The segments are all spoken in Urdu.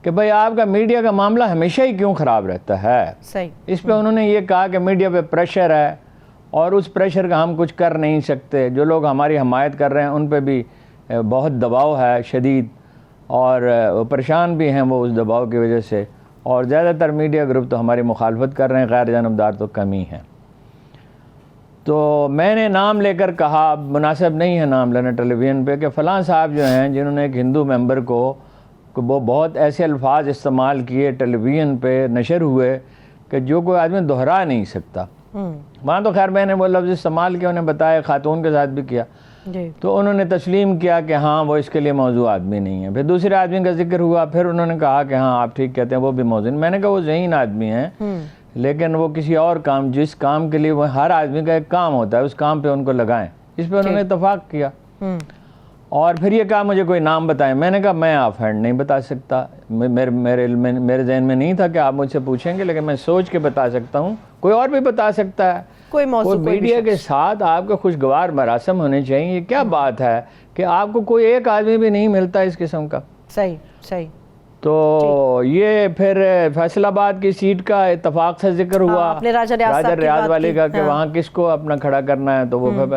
کہ بھئی آپ کا میڈیا کا معاملہ ہمیشہ ہی کیوں خراب رہتا ہے. صحیح. اس پہ انہوں نے یہ کہا کہ میڈیا پہ پریشر ہے اور اس پریشر کا ہم کچھ کر نہیں سکتے. جو لوگ ہماری حمایت کر رہے ہیں ان پہ بھی بہت دباؤ ہے شدید، اور وہ پریشان بھی ہیں وہ اس دباؤ کی وجہ سے، اور زیادہ تر میڈیا گروپ تو ہماری مخالفت کر رہے ہیں، غیر جانبدار تو کم ہی ہیں. تو میں نے نام لے کر کہا، مناسب نہیں ہے نام لینا ٹیلی ویژن پہ، کہ فلاں صاحب جو ہیں جنہوں نے ایک ہندو ممبر کو وہ بہت ایسے الفاظ استعمال کیے ٹیلی ویژن پہ نشر ہوئے کہ جو کوئی آدمی دہرا نہیں سکتا. وہاں تو خیر میں نے وہ لفظ استعمال کیا، انہیں بتایا، خاتون کے ساتھ بھی کیا، تو انہوں نے تسلیم کیا کہ ہاں وہ اس کے لیے موضوع آدمی نہیں ہے. پھر دوسرے آدمی کا ذکر ہوا، پھر انہوں نے کہا کہ ہاں آپ ٹھیک کہتے ہیں، وہ بھی موضوع نہیں. میں نے کہا وہ ذہین آدمی ہیں، لیکن وہ کسی اور کام، جس کام کے لیے وہ ہر آدمی کا ایک کام ہوتا ہے، اس کام پہ ان کو لگائیں. اس پہ انہوں نے اتفاق کیا، اور پھر یہ کہا مجھے کوئی نام بتائیں. میں نے کہا میں آف ہینڈ نہیں بتا سکتا، میرے ذہن میں نہیں تھا کہ آپ مجھ سے پوچھیں گے، لیکن میں سوچ کے بتا سکتا ہوں. کوئی اور بھی بتا سکتا ہے. کوئی موضوع، میڈیا کے ساتھ آپ کے خوشگوار مراسم ہونے چاہیے. یہ کیا بات ہے کہ آپ کو کوئی ایک آدمی بھی نہیں ملتا اس قسم کا. صحیح صحیح. تو یہ پھر فیصل آباد کی سیٹ کا اتفاق سے ذکر ہوا، راجہ ریاض والی کا، کہ وہاں کس کو اپنا کھڑا کرنا ہے. تو وہ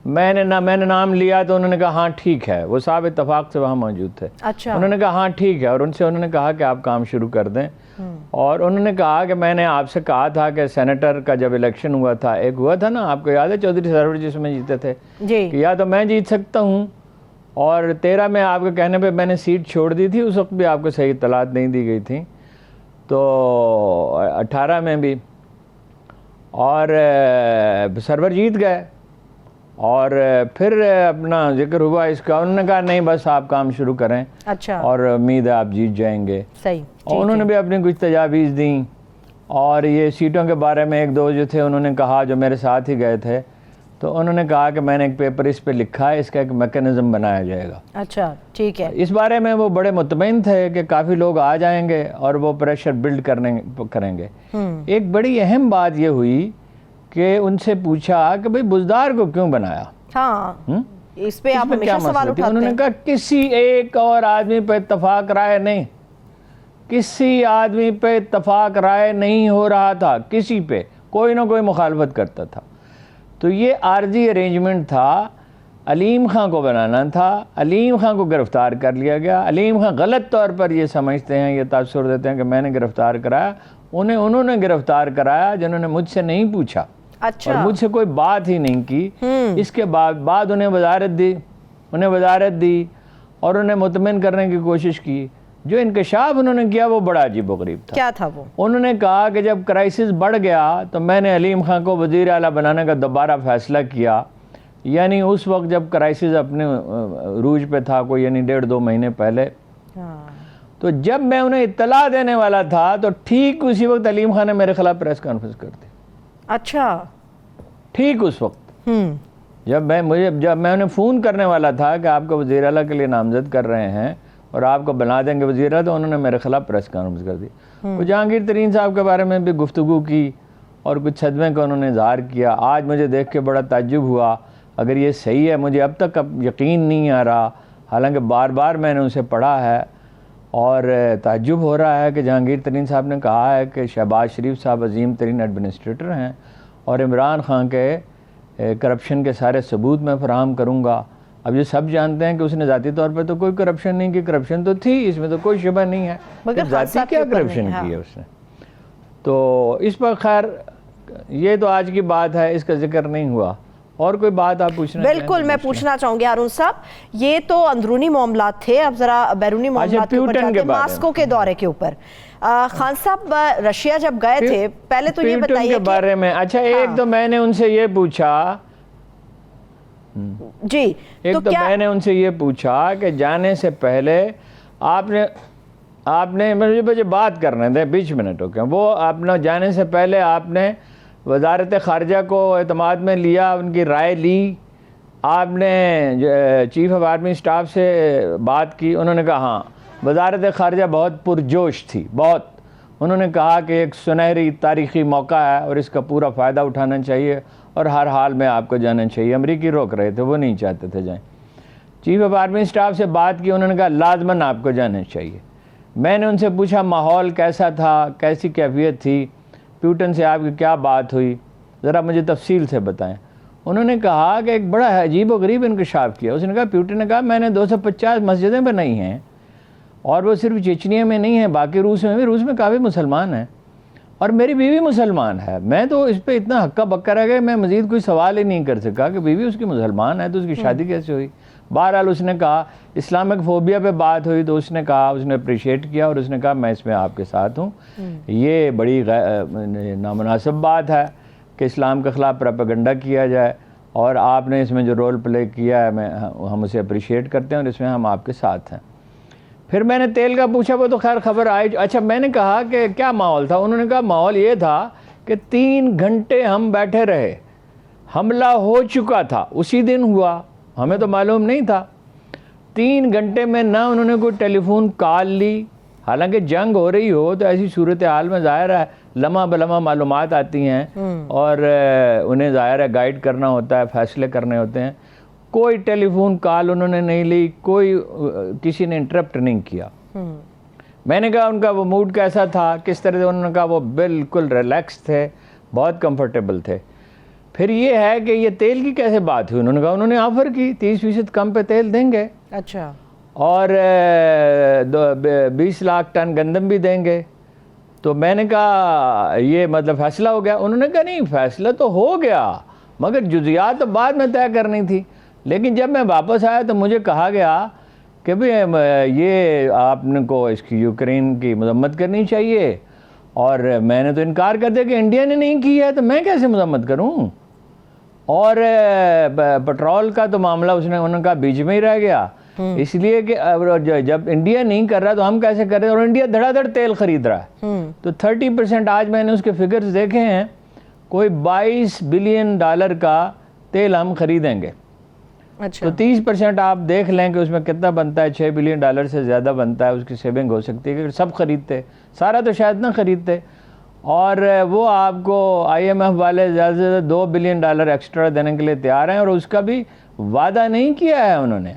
میں نے نام لیا تو انہوں نے کہا ہاں ٹھیک ہے. وہ صاحب اتفاق سے وہاں موجود تھے. انہوں نے کہا ہاں ٹھیک ہے، اور ان سے انہوں نے کہا کہ آپ کام شروع کر دیں. اور انہوں نے کہا کہ میں نے آپ سے کہا تھا کہ سینیٹر کا جب الیکشن ہوا تھا، ایک ہوا تھا نا، آپ کو یاد ہے چودھری سرور جس میں جیتے تھے، کہ یا تو میں جیت سکتا ہوں، اور 13 میں آپ کے کہنے پہ میں نے سیٹ چھوڑ دی تھی. اس وقت بھی آپ کو صحیح اطلاعات نہیں دی گئی تھیں. تو 18 میں بھی، اور سرور جیت گئے. اور پھر اپنا ذکر ہوا اس کا، انہوں نے کہا نہیں بس آپ کام شروع کریں، اور امید ہے آپ جیت جائیں گے. اور انہوں نے بھی اپنی کچھ تجاویز دیں. اور یہ سیٹوں کے بارے میں ایک دو جو تھے انہوں نے کہا، جو میرے ساتھ ہی گئے تھے، تو انہوں نے کہا کہ میں نے ایک پیپر اس پہ لکھا ہے، اس کا ایک میکینزم بنایا جائے گا. اچھا ٹھیک ہے. اس بارے میں وہ بڑے مطمئن تھے کہ کافی لوگ آ جائیں گے اور وہ پریشر بلڈ کریں گے. ایک بڑی اہم بات یہ ہوئی کہ ان سے پوچھا کہ بھئی بزدار کو کیوں بنایا. ہاں اس پہ آپ ہمیشہ سوال اٹھاتے ہیں. انہوں نے کہا کسی ایک اور آدمی پہ اتفاق رائے نہیں، کسی آدمی پہ اتفاق رائے نہیں ہو رہا تھا، کسی پہ کوئی نہ کوئی مخالفت کرتا تھا. تو یہ عارضی ارینجمنٹ تھا. علیم خان کو بنانا تھا، علیم خان کو گرفتار کر لیا گیا. علیم خان غلط طور پر یہ سمجھتے ہیں، یہ تاثر دیتے ہیں کہ میں نے گرفتار کرایا. انہوں نے گرفتار کرایا جنہوں نے مجھ سے نہیں پوچھا، اور مجھ سے کوئی بات ہی نہیں کی. اس کے بعد انہیں وزارت دی اور انہیں مطمئن کرنے کی کوشش کی. جو انکشاف انہوں نے کیا وہ بڑا عجیب و غریب تھا. کیا تھا وہ؟ انہوں نے کہا کہ جب کرائسس بڑھ گیا تو میں نے علیم خان کو وزیر اعلیٰ بنانے کا دوبارہ فیصلہ کیا. یعنی اس وقت جب کرائسس اپنے عروج پہ تھا، کوئی یعنی 1.5-2 مہینے پہلے. تو جب میں انہیں اطلاع دینے والا تھا تو ٹھیک اسی وقت علیم خان نے میرے خلاف پریس کانفرنس کر دی. اچھا. ٹھیک اس وقت جب میں انہیں فون کرنے والا تھا کہ آپ کو وزیر اعلیٰ کے لیے نامزد کر رہے ہیں اور آپ کو بنا دیں گے وزیر اعلیٰ، تو انہوں نے میرے خلاف پریس کانفرنس کر دی. وہ جہانگیر ترین صاحب کے بارے میں بھی گفتگو کی اور کچھ صدمے کا انہوں نے اظہار کیا. آج مجھے دیکھ کے بڑا تعجب ہوا. اگر یہ صحیح ہے، مجھے اب تک یقین نہیں آ رہا، حالانکہ بار بار میں نے اسے پڑھا ہے، اور تعجب ہو رہا ہے کہ جہانگیر ترین صاحب نے کہا ہے کہ شہباز شریف صاحب عظیم ترین ایڈمنسٹریٹر ہیں، اور عمران خان کے کرپشن کے سارے ثبوت میں فراہم کروں گا. اب یہ سب جانتے ہیں کہ اس نے ذاتی طور پہ تو کوئی کرپشن نہیں کی. کرپشن تو تھی، اس میں تو کوئی شبہ نہیں ہے، ذاتی کیا کرپشن کی ہے اس نے. تو اس پر خیر یہ تو آج کی بات ہے، اس کا ذکر نہیں ہوا. اور کوئی بات آپ پوچھنا؟ بالکل میں پوچھنا چاہوں گی ہارون صاحب، یہ تو اندرونی معاملات تھے، اب ذرا بیرونی معاملات کے اوپر جاتے ہیں. ماسکو کے دورے کے اوپر خان صاحب رشیا جب گئے تھے، پہلے تو یہ بتائیے کے بارے میں. اچھا ایک تو میں نے ان سے یہ پوچھا میں نے ان سے یہ پوچھا کہ جانے سے پہلے آپ نے مجھے بات کرنے دیں 20 منٹ ہو گئے. وہ اپنا جانے سے پہلے آپ نے وزارت خارجہ کو اعتماد میں لیا، ان کی رائے لی، آپ نے چیف آف آرمی اسٹاف سے بات کی. انہوں نے کہا ہاں وزارت خارجہ بہت پرجوش تھی، بہت. انہوں نے کہا کہ ایک سنہری تاریخی موقع ہے اور اس کا پورا فائدہ اٹھانا چاہیے، اور ہر حال میں آپ کو جانا چاہیے. امریکی روک رہے تھے، وہ نہیں چاہتے تھے جائیں. چیف آف آرمی اسٹاف سے بات کی، انہوں نے کہا لازماً آپ کو جانا چاہیے. میں نے ان سے پوچھا ماحول کیسا تھا, کیسی کیفیت تھی, پیوٹن سے آپ کی کیا بات ہوئی, ذرا مجھے تفصیل سے بتائیں. انہوں نے کہا کہ ایک بڑا عجیب و غریب انکشاف کیا. اس نے کہا, پیوٹن نے کہا میں نے 250 مسجدیں بنائی ہیں, اور وہ صرف چیچنیا میں نہیں ہیں, باقی روس میں بھی, روس میں کافی مسلمان ہیں, اور میری بیوی مسلمان ہے. میں تو اس پہ اتنا ہکا بکا رہ گیا, میں مزید کوئی سوال ہی نہیں کر سکا کہ بیوی اس کی مسلمان ہے تو اس کی شادی کیسے ہوئی. بہرحال اس نے کہا, اسلامک فوبیا پہ بات ہوئی تو اس نے کہا, اس نے اپریشیٹ کیا, اور اس نے کہا میں اس میں آپ کے ساتھ ہوں. یہ بڑی نامناسب بات ہے کہ اسلام کے خلاف پروپیگنڈا کیا جائے, اور آپ نے اس میں جو رول پلے کیا ہے ہم اسے اپریشیٹ کرتے ہیں, اور اس میں ہم آپ کے ساتھ ہیں. پھر میں نے تیل کا پوچھا, وہ تو خیر خبر آئی. اچھا, میں نے کہا کہ کیا ماحول تھا. انہوں نے کہا ماحول یہ تھا کہ 3 گھنٹے ہم بیٹھے رہے, حملہ ہو چکا تھا, اسی دن ہوا, ہمیں تو معلوم نہیں تھا. 3 گھنٹے میں نہ انہوں نے کوئی ٹیلی فون کال لی, حالانکہ جنگ ہو رہی ہو تو ایسی صورتحال میں ظاہر ہے لمحہ بلمحہ معلومات آتی ہیں, اور انہیں ظاہر ہے گائیڈ کرنا ہوتا ہے, فیصلے کرنے ہوتے ہیں. کوئی ٹیلی فون کال انہوں نے نہیں لی, کوئی کسی نے انٹرپٹ نہیں کیا. میں نے کہا ان کا وہ موڈ کیسا تھا, کس طرح سے. انہوں نے کہا وہ بالکل ریلیکس تھے, بہت کمفرٹیبل تھے. پھر یہ ہے کہ یہ تیل کی کیسے بات ہوئی. انہوں نے کہا انہوں نے آفر کی 30% کم پہ تیل دیں گے, اچھا, اور 20 لاکھ ٹن گندم بھی دیں گے. تو میں نے کہا یہ مطلب فیصلہ ہو گیا. انہوں نے کہا نہیں, فیصلہ تو ہو گیا مگر جزیات تو بعد میں طے کرنی تھی. لیکن جب میں واپس آیا تو مجھے کہا گیا کہ یہ آپ نے کو اس کی یوکرین کی مذمت کرنی چاہیے, اور میں نے تو انکار کر دیا کہ انڈیا نے نہیں کی ہے تو میں کیسے مذمت کروں. اور پٹرول کا تو معاملہ انہوں نے کہا بیچ میں ہی رہ گیا, اس لیے کہ جب انڈیا نہیں کر رہا تو ہم کیسے کر رہے ہیں, اور انڈیا دھڑا دھڑ تیل خرید رہا ہے. تو 30% آج میں نے اس کے فگرز دیکھے ہیں, کوئی $22 بلین کا تیل ہم خریدیں گے. تو 30% آپ دیکھ لیں کہ اس میں کتنا بنتا ہے, $6 بلین سے زیادہ بنتا ہے. اس کی سیونگ ہو سکتی ہے کہ سب خریدتے, سارا تو شاید نہ خریدتے. اور وہ آپ کو IMF والے زیادہ سے زیادہ $2 بلین ایکسٹرا دینے کے لیے تیار ہیں, اور اس کا بھی وعدہ نہیں کیا ہے انہوں نے.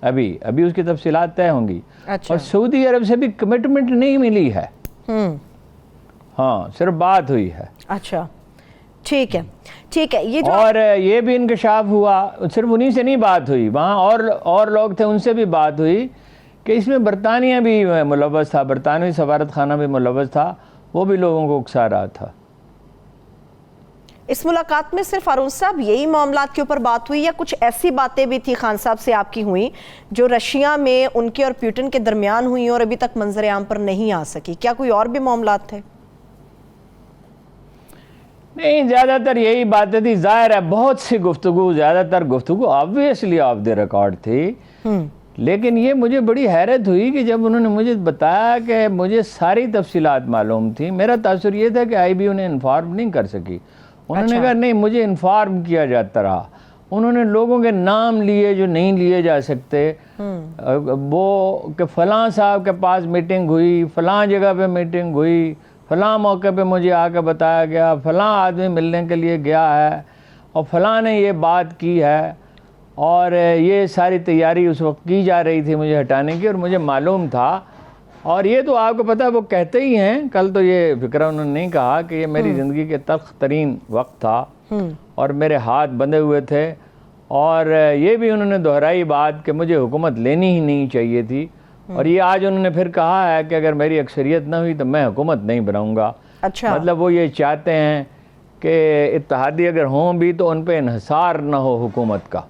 ابھی اس کی تفصیلات طے ہوں گی. اور سعودی عرب سے بھی کمٹمنٹ نہیں ملی ہے, ہاں صرف بات ہوئی ہے. اچھا ٹھیک ہے. یہ اور یہ بھی انکشاف ہوا, صرف انہی سے نہیں بات ہوئی, وہاں اور لوگ تھے, ان سے بھی بات ہوئی کہ اس میں برطانیہ بھی ملوث تھا, برطانوی سفارت خانہ بھی ملوث تھا, وہ بھی لوگوں کو اکسا رہا تھا. اس ملاقات میں صرف ہارون صاحب یہی معاملات کے اوپر بات ہوئی, یا کچھ ایسی باتیں بھی تھی خان صاحب سے آپ کی ہوئی جو رشیا میں ان کے اور پیوٹن کے درمیان ہوئی اور ابھی تک منظر عام پر نہیں آ سکی؟ کیا کوئی اور بھی معاملات تھے؟ نہیں, زیادہ تر یہی باتیں تھی. ظاہر ہے بہت سی گفتگو, زیادہ تر گفتگو آبویسلی آف دی ریکارڈ تھی. لیکن یہ مجھے بڑی حیرت ہوئی کہ جب انہوں نے مجھے بتایا کہ مجھے ساری تفصیلات معلوم تھی, میرا تاثر یہ تھا کہ IB انہیں انفارم نہیں کر سکی. انہوں نے کہا نہیں, مجھے انفارم کیا جاتا رہا. انہوں نے لوگوں کے نام لیے جو نہیں لیے جا سکتے, وہ کہ فلاں صاحب کے پاس میٹنگ ہوئی, فلاں جگہ پہ میٹنگ ہوئی, فلاں موقع پہ مجھے آ کے بتایا گیا, فلاں آدمی ملنے کے لیے گیا ہے, اور فلاں نے یہ بات کی ہے, اور یہ ساری تیاری اس وقت کی جا رہی تھی مجھے ہٹانے کی, اور مجھے معلوم تھا. اور یہ تو آپ کو پتہ ہے وہ کہتے ہی ہیں, کل تو یہ فکرہ انہوں نے نہیں کہا کہ یہ میری زندگی کے تلخ ترین وقت تھا, اور میرے ہاتھ بندھے ہوئے تھے. اور یہ بھی انہوں نے دہرائی بات کہ مجھے حکومت لینی ہی نہیں چاہیے تھی. اور یہ آج انہوں نے پھر کہا ہے کہ اگر میری اکثریت نہ ہوئی تو میں حکومت نہیں بناؤں گا. اچھا, مطلب وہ یہ چاہتے ہیں کہ اتحادی اگر ہوں بھی تو ان پہ انحصار نہ ہو حکومت کا.